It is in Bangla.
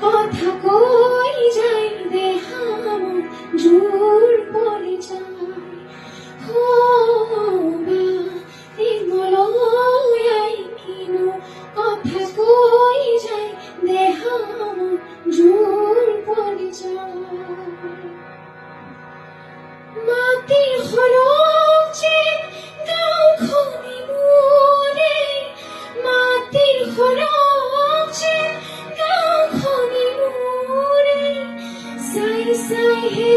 কথা কই যাই দেহাম জোর পড়ে যায় হো বা নির্মলয়াই কিনো কথা কই যাই দেহাম জোর পড়ে যায় মাটিৰ সৰঞ্চেন গাঁওখনি মোৰে মাটিৰ সৰঞ্চেন গাঁওখনি মোৰে চাই চাই হে